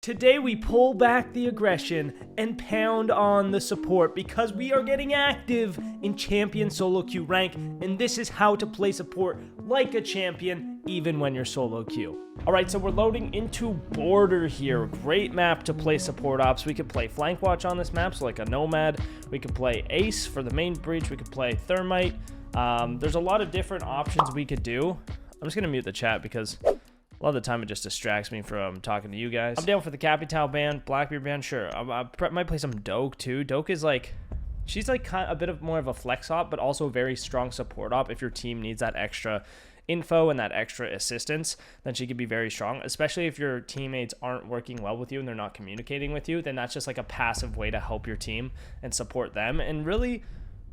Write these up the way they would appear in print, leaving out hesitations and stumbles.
Today we pull back the aggression and pound on the support because we are getting active in champion solo queue rank, and this is how to play support like a champion even when you're solo queue. Alright, so we're loading into Border here. Great map to play support ops. We could play Flank Watch on this map, so like a Nomad. We could play Ace for the main breach. We could play Thermite. There's a lot of different options we could do. I'm just gonna mute the chat because a lot of the time it just distracts me from talking to you guys. I'm down for the Capital ban, Blackbeard ban, sure. I might play some Doke too. Doke is like, she's like a bit of more of a flex op, but also a very strong support op. If your team needs that extra info and that extra assistance, then she could be very strong, especially if your teammates aren't working well with you and they're not communicating with you. Then that's just like a passive way to help your team and support them. And really,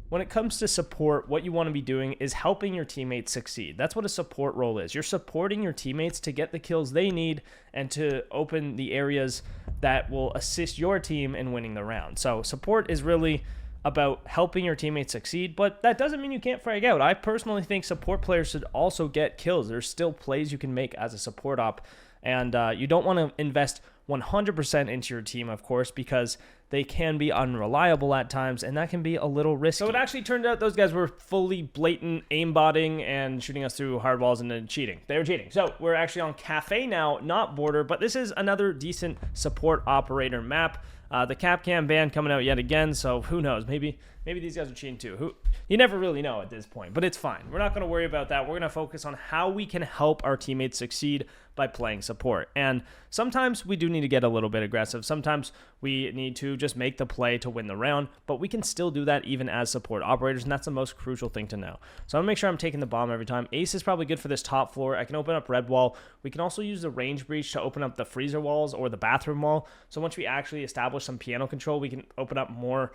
when it comes to support, what you want to be doing is helping your teammates succeed. That's what a support role is. You're supporting your teammates to get the kills they need and to open the areas that will assist your team in winning the round. So support is really about helping your teammates succeed, but that doesn't mean you can't frag out. I personally think support players should also get kills. There's still plays you can make as a support op, and you don't want to invest 100% into your team, of course, because they can be unreliable at times, and that can be a little risky. So it actually turned out those guys were fully blatant aimbotting and shooting us through hardballs and then cheating. They were cheating. So we're actually on Café now, not Border, but this is another decent support operator map. The Capcam ban coming out yet again, so who knows? Maybe these guys are cheating too. You never really know at this point, but it's fine. We're not going to worry about that. We're going to focus on how we can help our teammates succeed by playing support. And sometimes we do need to get a little bit aggressive. Sometimes we need to just make the play to win the round, but we can still do that even as support operators, and that's the most crucial thing to know. So I'm going to make sure I'm taking the bomb every time. Ace is probably good for this top floor. I can open up red wall. We can also use the range breach to open up the freezer walls or the bathroom wall. So once we actually establish some piano control, we can open up more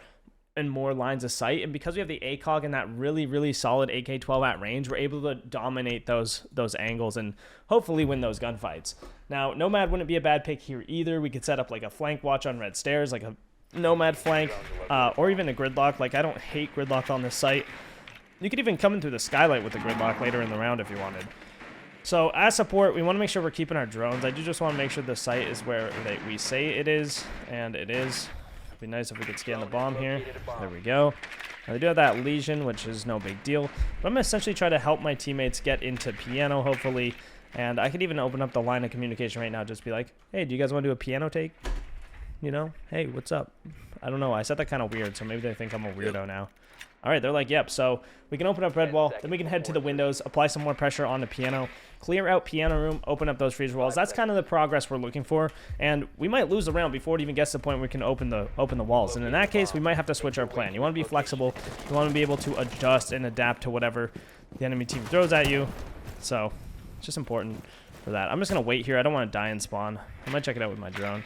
and more lines of sight, and because we have the ACOG and that really solid AK-12 at range, we're able to dominate those angles and hopefully win those gunfights. Now, Nomad wouldn't be a bad pick here either. We could set up like a flank watch on red stairs, like a Nomad flank, or even a gridlock. Like, I don't hate gridlock on this site. You could even come in through the skylight with the gridlock later in the round if you wanted. So as support, we want to make sure we're keeping our drones. I do just want to make sure the site is where we say it is, and it is. Be nice if we could scan the bomb here. There we go. Now, they do have that lesion, which is no big deal. But I'm going to essentially try to help my teammates get into piano, hopefully. And I could even open up the line of communication right now. Just be like, hey, do you guys want to do a piano take? You know, hey, what's up? I don't know. I said that kind of weird, so maybe they think I'm a weirdo now. All right, they're like, yep. So we can open up red wall. Then we can head to the windows, apply some more pressure on the piano, clear out piano room, open up those freezer walls. That's kind of the progress we're looking for. And we might lose the round before it even gets to the point where we can open the walls. And in that case, we might have to switch our plan. You want to be flexible. You want to be able to adjust and adapt to whatever the enemy team throws at you. So it's just important for that. I'm just going to wait here. I don't want to die and spawn. I might check it out with my drone.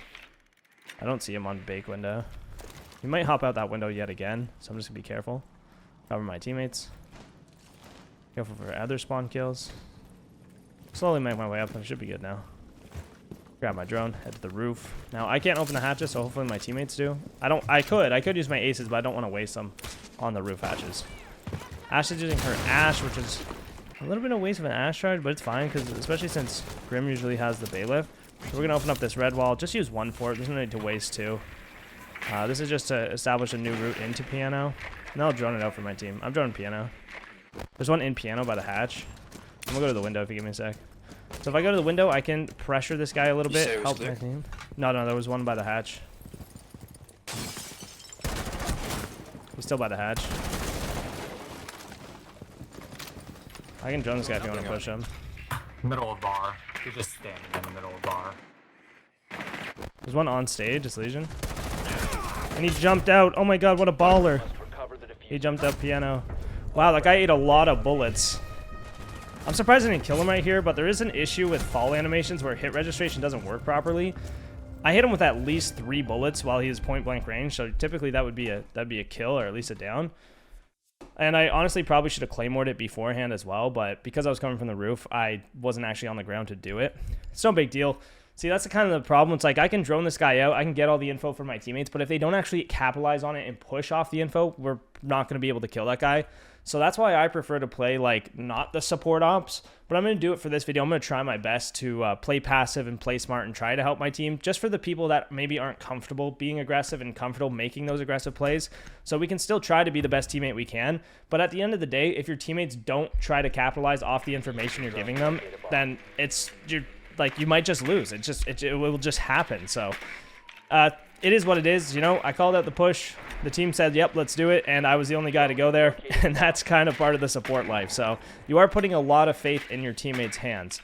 I don't see him on bake window. He might hop out that window yet again, so I'm just going to be careful. Cover my teammates. Careful for other spawn kills. Slowly make my way up. I should be good now. Grab my drone, head to the roof. Now, I can't open the hatches, so hopefully my teammates do. I could use my aces, but I don't want to waste them on the roof hatches. Ash is using her Ash, which is a little bit of waste of an Ash charge, but it's fine, because especially since Grim usually has the bailiff. So we're going to open up this red wall. Just use one for it. There's no need to waste two. This is just to establish a new route into piano. And I'll drone it out for my team. I'm droning piano. There's one in piano by the hatch. I'm gonna go to the window if you give me a sec. So if I go to the window, I can pressure this guy a little bit. Help my team. No, there was one by the hatch. He's still by the hatch. I can drone this guy if you want to push him. Middle of bar. He's just standing in the middle of bar. There's one on stage, it's Legion. And he jumped out. Oh my god, what a baller. He jumped up piano. Wow, that guy ate a lot of bullets. I'm surprised I didn't kill him right here, but there is an issue with fall animations where hit registration doesn't work properly. I hit him with at least 3 bullets while he was point blank range, so typically that'd be a kill or at least a down. And I honestly probably should have claymored it beforehand as well, but because I was coming from the roof, I wasn't actually on the ground to do it. It's no big deal. See, that's the kind of the problem. It's like I can drone this guy out. I can get all the info from my teammates. But if they don't actually capitalize on it and push off the info, we're not going to be able to kill that guy. So that's why I prefer to play, like, not the support ops. But I'm going to do it for this video. I'm going to try my best to play passive and play smart and try to help my team. Just for the people that maybe aren't comfortable being aggressive and comfortable making those aggressive plays. So we can still try to be the best teammate we can. But at the end of the day, if your teammates don't try to capitalize off the information you're giving them, then you might just lose. It will just happen. So it is what it is. You know, I called out the push. The team said, yep, let's do it. And I was the only guy to go there. And that's kind of part of the support life. So you are putting a lot of faith in your teammates' hands.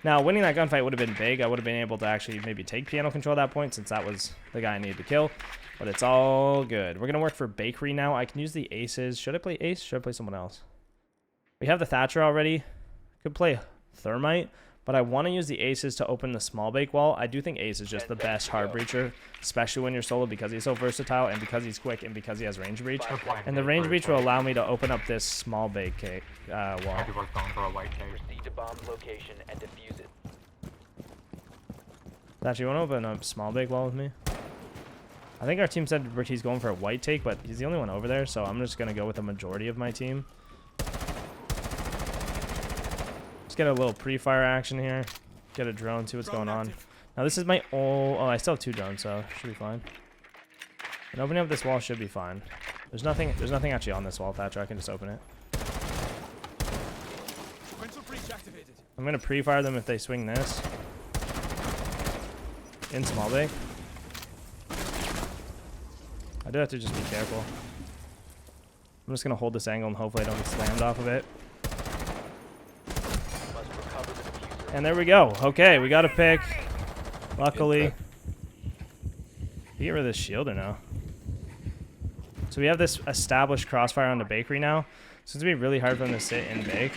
Now, winning that gunfight would have been big. I would have been able to actually maybe take piano control at that point, since that was the guy I needed to kill. But it's all good. We're going to work for bakery now. I can use the aces. Should I play ace? Should I play someone else? We have the Thatcher already. Could play thermite. But I want to use the aces to open the small bake wall. I do think ace is just the best hard breacher, especially when you're solo, because he's so versatile and because he's quick and because he has range breach. And the range breach will allow me to open up this small bake cake wall. People are going for a white cake. Proceed to bomb location and defuse it. Actually, you want to open a small bake wall with me? I think our team said he's going for a white take, but he's the only one over there, so I'm just going to go with the majority of my team. Get a little pre-fire action here. Get a drone, see what's going on. Now this is my I still have 2 drones, so should be fine. And opening up this wall should be fine. There's nothing actually on this wall, Thatcher. I can just open it. I'm gonna pre-fire them if they swing this. In small bay. I do have to just be careful. I'm just gonna hold this angle and hopefully I don't get slammed off of it. And there we go. Okay, we got a pick. Luckily. You get rid of this shield or no? So we have this established crossfire on the bakery now. So it's going to be really hard for them to sit and bake.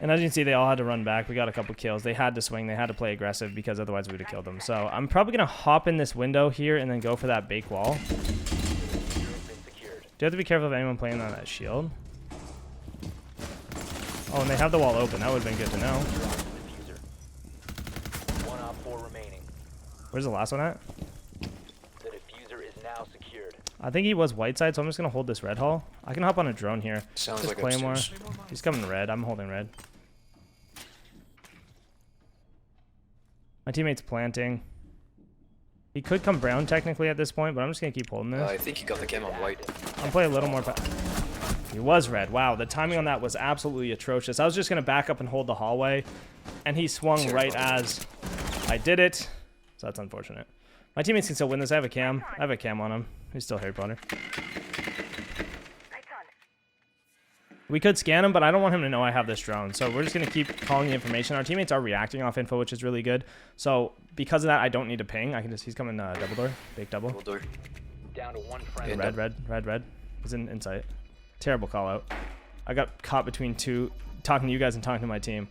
And as you can see, they all had to run back. We got a couple kills. They had to swing. They had to play aggressive because otherwise we would have killed them. So I'm probably going to hop in this window here and then go for that bake wall. Do you have to be careful of anyone playing on that shield? Oh, and they have the wall open. That would have been good to know. Where's the last one at? The diffuser is now secured. I think he was white side, so I'm just going to hold this red hall. I can hop on a drone here. Sounds just like Claymore. upstairs. He's coming red. I'm holding red. My teammate's planting. He could come brown technically at this point, but I'm just going to keep holding this. I think he got the cam on white. I'll play a little more. He was red. Wow, the timing on that was absolutely atrocious. I was just going to back up and hold the hallway, and he swung right as I did it. So that's unfortunate. My teammates can still win this. I have a cam. I have a cam on him. He's still Harry Potter. We could scan him, but I don't want him to know I have this drone. So we're just going to keep calling the information. Our teammates are reacting off info, which is really good. So because of that, I don't need to ping. I can just, he's coming double door. Big double. Double door. Down to one friend. Red. He's in insight. Terrible call out. I got caught between two, talking to you guys and talking to my team.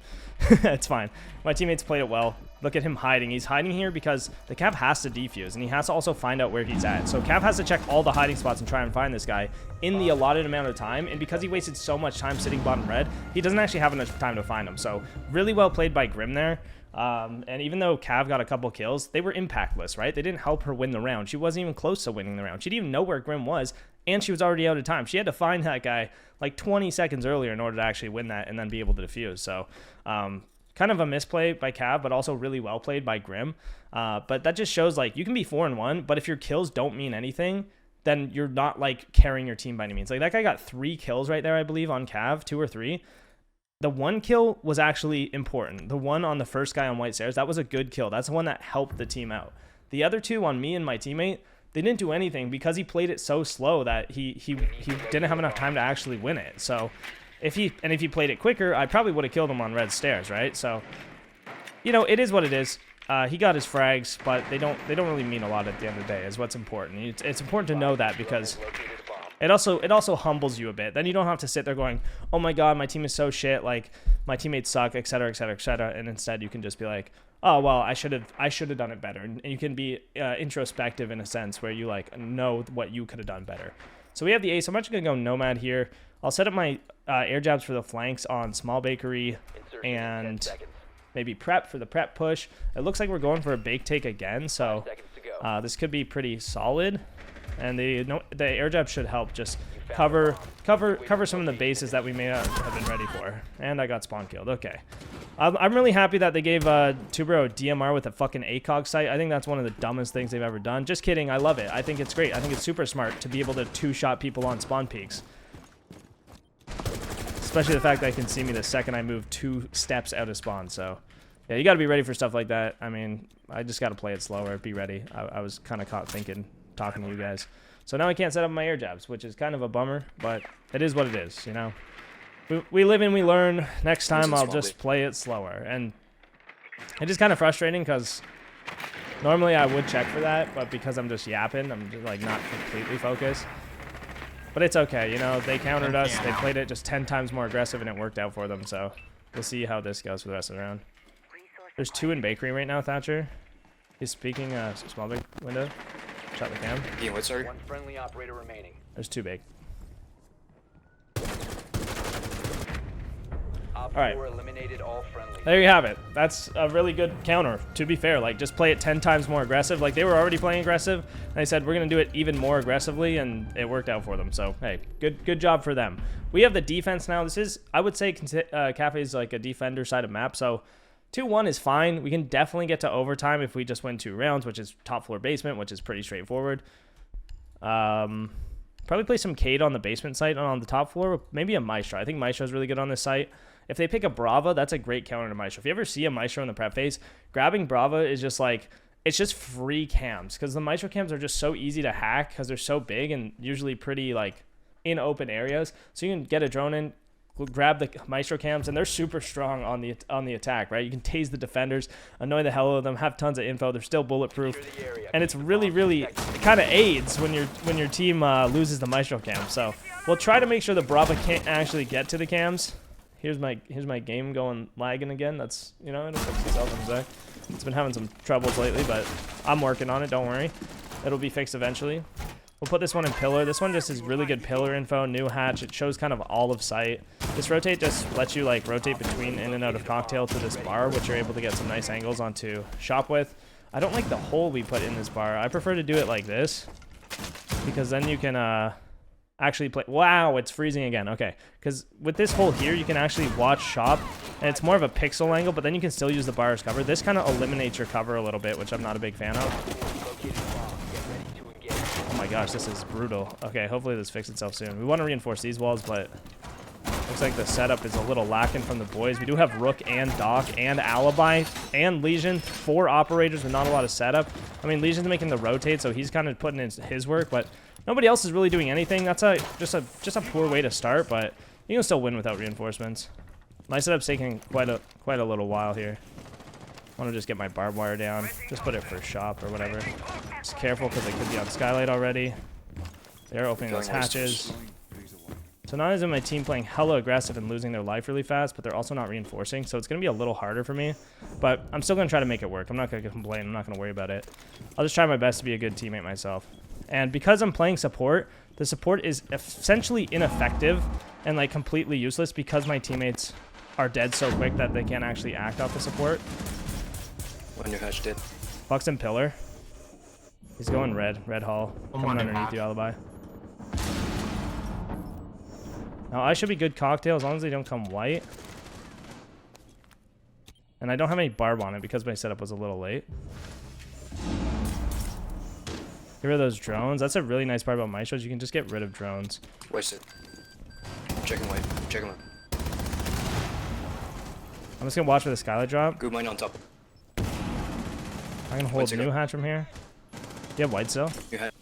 It's fine. My teammates played it well. Look at him hiding. He's hiding here because the Cav has to defuse, and he has to also find out where he's at. So Cav has to check all the hiding spots and try and find this guy in the allotted amount of time. And because he wasted so much time sitting bottom red, he doesn't actually have enough time to find him. So really well played by Grim there. And even though Cav got a couple kills, they were impactless, right? They didn't help her win the round. She wasn't even close to winning the round. She didn't even know where Grim was, and she was already out of time. She had to find that guy like 20 seconds earlier in order to actually win that and then be able to defuse. So kind of a misplay by Cav, but also really well played by Grim. But that just shows, like, you can be 4-1, but if your kills don't mean anything, then you're not, like, carrying your team by any means. Like, that guy got 3 kills right there, I believe, on Cav, 2 or 3. The 1 kill was actually important. The one on the first guy on White Stairs, that was a good kill. That's the one that helped the team out. The other 2 on me and my teammate, they didn't do anything because he played it so slow that he didn't have enough time to actually win it. So if he played it quicker, I probably would have killed him on red stairs, right? So, you know, it is what it is. He got his frags, but they don't really mean a lot at the end of the day, is what's important. It's important to know that because it also humbles you a bit. Then you don't have to sit there going, oh my god, my team is so shit, like my teammates suck, etc., etc., etc. And instead you can just be like, oh well, I should have done it better. And you can be introspective in a sense where you like know what you could have done better. So we have the ace. I'm actually gonna go nomad here. I'll set up my air jabs for the flanks on small bakery and maybe prep for the prep push. It looks like we're going for a bake take again, so 5 seconds to go. this could be pretty solid. And the air jab should help just cover some of the bases that we may not have been ready for. And I got spawn killed. Okay. I'm really happy that they gave Tubero a DMR with a fucking ACOG sight. I think that's one of the dumbest things they've ever done. Just kidding. I love it. I think it's great. I think it's super smart to be able to two-shot people on spawn peaks. Especially the fact that I can see me the second I move 2 steps out of spawn. So, yeah, you got to be ready for stuff like that. I mean, I just got to play it slower. Be ready. I was kind of caught thinking, talking to you guys. So now I can't set up my air jabs, which is kind of a bummer, but it is what it is, you know. We live and we learn. Next time I'll just play it slower. And it is kind of frustrating because normally I would check for that, but because I'm just yapping, I'm just like not completely focused. But it's okay, you know, they countered us. They played it just 10 times more aggressive and it worked out for them. So we'll see how this goes for the rest of the round. There's 2 in bakery right now, Thatcher. He's speaking small big window. Shot the cam. Ian, what's our... One friendly operator remaining. There's 2 big. Op All right. 4 eliminated all friendly. There you have it. That's a really good counter, to be fair. Like, just play it 10 times more aggressive. Like, they were already playing aggressive, and they said, we're going to do it even more aggressively, and it worked out for them. So, hey, good job for them. We have the defense now. This is, I would say, Café is like a defender side of map, so 2-1 is fine. We can definitely get to overtime if we just win 2 rounds, which is top floor basement, which is pretty straightforward. Probably play some Cade on the basement site and on the top floor. Maybe a Maestro. I think Maestro is really good on this site. If they pick a Brava, that's a great counter to Maestro. If you ever see a Maestro in the prep phase, grabbing Brava is just like, it's just free cams because the Maestro cams are just so easy to hack because they're so big and usually pretty like in open areas. So you can get a drone in, grab the Maestro cams, and they're super strong on the attack, right? You can tase the defenders, annoy the hell out of them, have tons of info. They're still bulletproof, and it's really it kind of aids when your team loses the Maestro cam. So we'll try to make sure the Brava can't actually get to the cams. Here's my game going lagging again. That's, you know, it'll fix itself in a sec. It's been having some troubles lately, but I'm working on it. Don't worry, it'll be fixed eventually. We'll put this one in pillar. This one just is really good pillar info. New hatch. It shows kind of all of sight. This rotate just lets you like rotate between in and out of cocktail to this bar, which you're able to get some nice angles onto shop with. I don't like the hole we put in this bar. I prefer to do it like this because then you can actually play. Wow, it's freezing again. Okay, because with this hole here, you can actually watch shop, and it's more of a pixel angle, but then you can still use the bar as cover. This kind of eliminates your cover a little bit, which I'm not a big fan of. Oh my gosh, this is brutal. Okay, hopefully this fixes itself soon. We want to reinforce these walls, but looks like the setup is a little lacking from the boys. We do have Rook and Doc and Alibi and Legion. 4 operators with not a lot of setup. I mean, Legion's making the rotate, so he's kind of putting in his work, but nobody else is really doing anything. That's just a poor way to start, but you can still win without reinforcements. My setup's taking quite a little while here. I want to just get my barbed wire down. Just put it for shop or whatever. Just careful because they could be on skylight already. They're opening those hatches. So not only is my team playing hella aggressive and losing their life really fast, but they're also not reinforcing. So it's going to be a little harder for me. But I'm still going to try to make it work. I'm not going to complain. I'm not going to worry about it. I'll just try my best to be a good teammate myself. And because I'm playing support, the support is essentially ineffective and like completely useless because my teammates are dead so quick that they can't actually act off the support. One new hatch did. Bucks and pillar. He's going red hall. Coming underneath you, Alibi. Now I should be good cocktail as long as they don't come white. And I don't have any barb on it because my setup was a little late. Get rid of those drones. That's a really nice part about Maestros. You can just get rid of drones. Wasted. Checking white. Checking white. I'm just gonna watch for the skylight drop. Group mine on top. I can hold new hatch from here. Do you have white still? You have.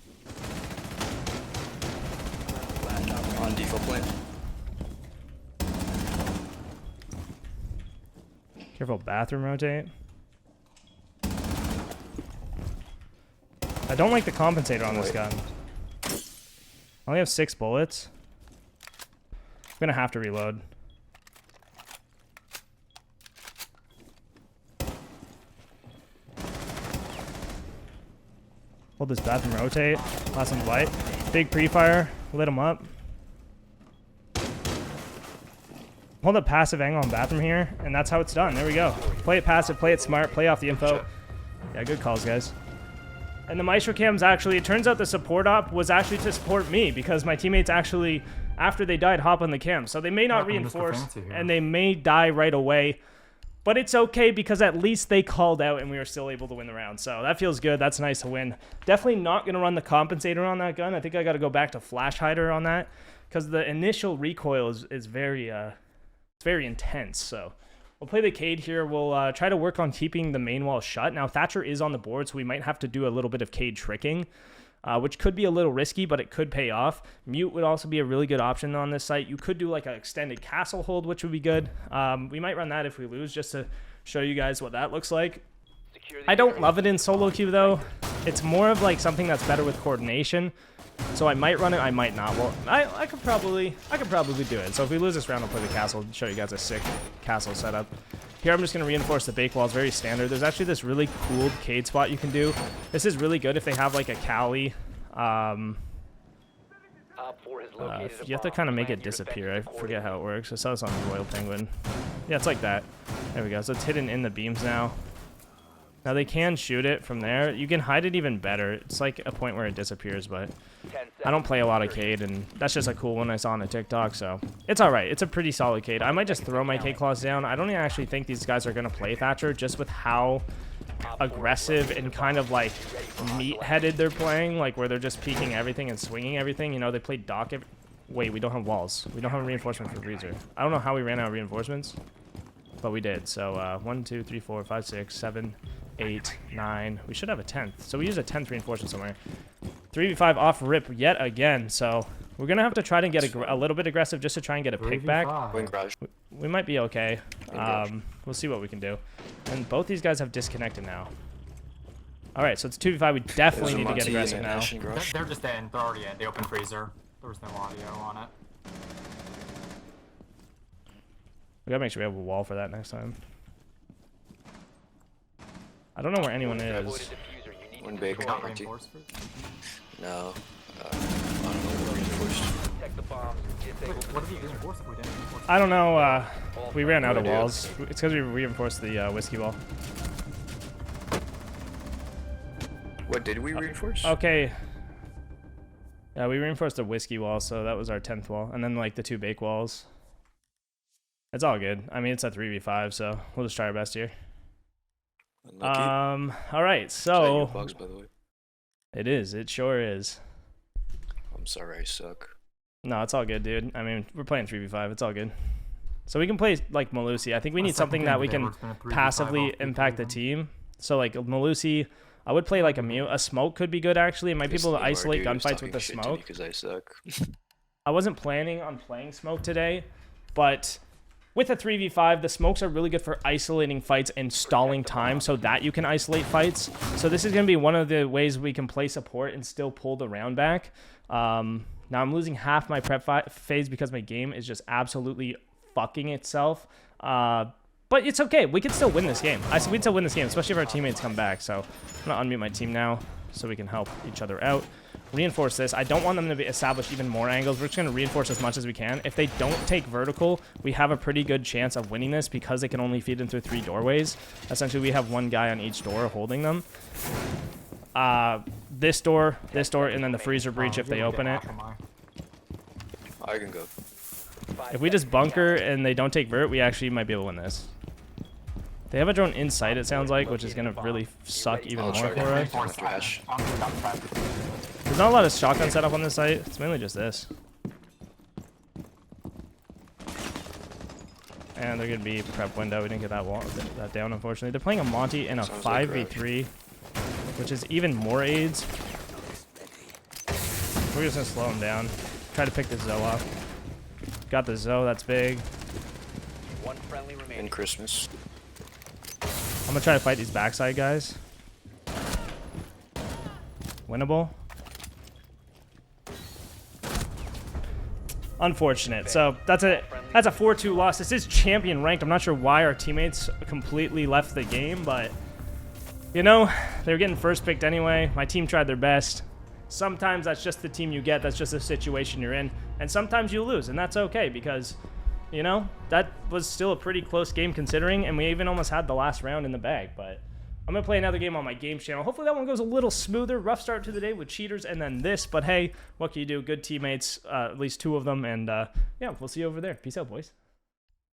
On default plant. Careful, bathroom rotate. I don't like the compensator on this gun. I only have 6 bullets. I'm gonna have to reload. Hold this bathroom rotate. Last one's white. Big pre-fire. Lit him up. hold a passive angle on bathroom here, and that's how it's done. There we go. Play it passive, play it smart, play off the info. Yeah, good calls, guys. And the Maestro cams actually, it turns out the support op was actually to support me because my teammates actually, after they died, hop on the cam. So they may not reinforce and they may die right away, but it's okay because at least they called out and we were still able to win the round. So that feels good. That's nice to win. Definitely not going to run the compensator on that gun. I think I got to go back to flash hider on that because the initial recoil is very, it's very intense. So we'll play the Cade here. We'll try to work on keeping the main wall shut. Now, Thatcher is on the board, so we might have to do a little bit of Cade tricking, which could be a little risky, but it could pay off. Mute would also be a really good option on this site. You could do like an extended castle hold, which would be good. We might run that if we lose, just to show you guys what that looks like. I don't love it in solo queue, though. It's more of like something that's better with coordination. So I might run it, I might not. Well, I could probably do it. So if we lose this round, I'll play the castle and show you guys a sick castle setup. Here I'm just going to reinforce the bake wall. It's very standard. There's actually this really cool Cade spot you can do. This is really good if they have like a Cali. You have to kind of make it disappear. I forget how it works. I saw this on Royal Penguin. Yeah, it's like that. There we go. So it's hidden in the beams now. Now they can shoot it from there. You can hide it even better. It's like a point where it disappears, but I don't play a lot of Cade, and that's just a cool one I saw on a TikTok, so it's all right. It's a pretty solid Cade. I might just throw my Cade claws down. I don't actually think these guys are going to play Thatcher, just with how aggressive and kind of like meat-headed they're playing, like where they're just peeking everything and swinging everything. You know, they play Dock. Wait, we don't have walls. We don't have a reinforcement for Freezer. I don't know how we ran out of reinforcements, but we did. So 1, 2, 3, 4, 5, 6, 7, 8, 9. We should have a 10th. So we use a 10th reinforcement somewhere. 3v5 off rip yet again. So we're going to have to try to get a little bit aggressive just to try and get a pick back. We might be okay. We'll see what we can do. And both these guys have disconnected now. All right, so it's 2v5. We definitely need to get aggressive now. They're just in. They're already in. The open freezer. There was no audio on it. We gotta make sure we have a wall for that next time. I don't know where anyone is. One big one. No. I don't know. Reinforced. What did we reinforce if we didn't reinforce? I don't know. We ran out of walls. It's because we reinforced the whiskey wall. What did we reinforce? Okay. Yeah, we reinforced the whiskey wall, so that was our 10th wall. And then like the 2 bake walls. It's all good. I mean, it's a 3v5, so we'll just try our best here. Unlucky. All right, so Bugs, by the way. It is. It sure is. I'm sorry, I suck. No, it's all good, dude. I mean, we're playing 3v5. It's all good. So we can play like Malusi. I think we need something that we can passively impact the team. So like Malusi, I would play like a mute. A smoke could be good actually. It might be able to isolate gunfights with the smoke. Because I suck. I wasn't planning on playing smoke today, but with a 3v5, the smokes are really good for isolating fights and stalling time so that you can isolate fights. So this is going to be one of the ways we can play support and still pull the round back. Now I'm losing half my prep phase because my game is just absolutely fucking itself. But it's okay. We can still win this game. We'd still win this game, especially if our teammates come back. So I'm going to unmute my team now so we can help each other out. Reinforce this. I don't want them to establish even more angles. We're just going to reinforce as much as we can. If they don't take vertical, we have a pretty good chance of winning this because they can only feed in through 3 doorways. Essentially, we have 1 guy on each door holding them. This door, and then the freezer breach if they open it. I can go. If we just bunker and they don't take vert, we actually might be able to win this. They have a drone in sight, it sounds like, which is going to really suck even more for us. There's not a lot of shotgun setup on this site. It's mainly just this. And they're going to be prep window. We didn't get that down, unfortunately. They're playing a Monty in a 5v3, which is even more aids. We're just going to slow him down. Try to pick the Zoe off. Got the Zoe, that's big. One friendly remaining. And Christmas. I'm going to try to fight these backside guys. Winnable. Unfortunate. So that's a 4-2 loss. This is champion ranked. I'm not sure why our teammates completely left the game, but you know, they were getting first picked anyway. My team tried their best. Sometimes that's just the team you get. That's just the situation you're in. And sometimes you lose, and that's okay because You know, that was still a pretty close game considering, and we even almost had the last round in the bag. But I'm going to play another game on my games channel. Hopefully that one goes a little smoother. Rough start to the day with cheaters and then this. But hey, what can you do? Good teammates, at least 2 of them. And yeah, we'll see you over there. Peace out, boys.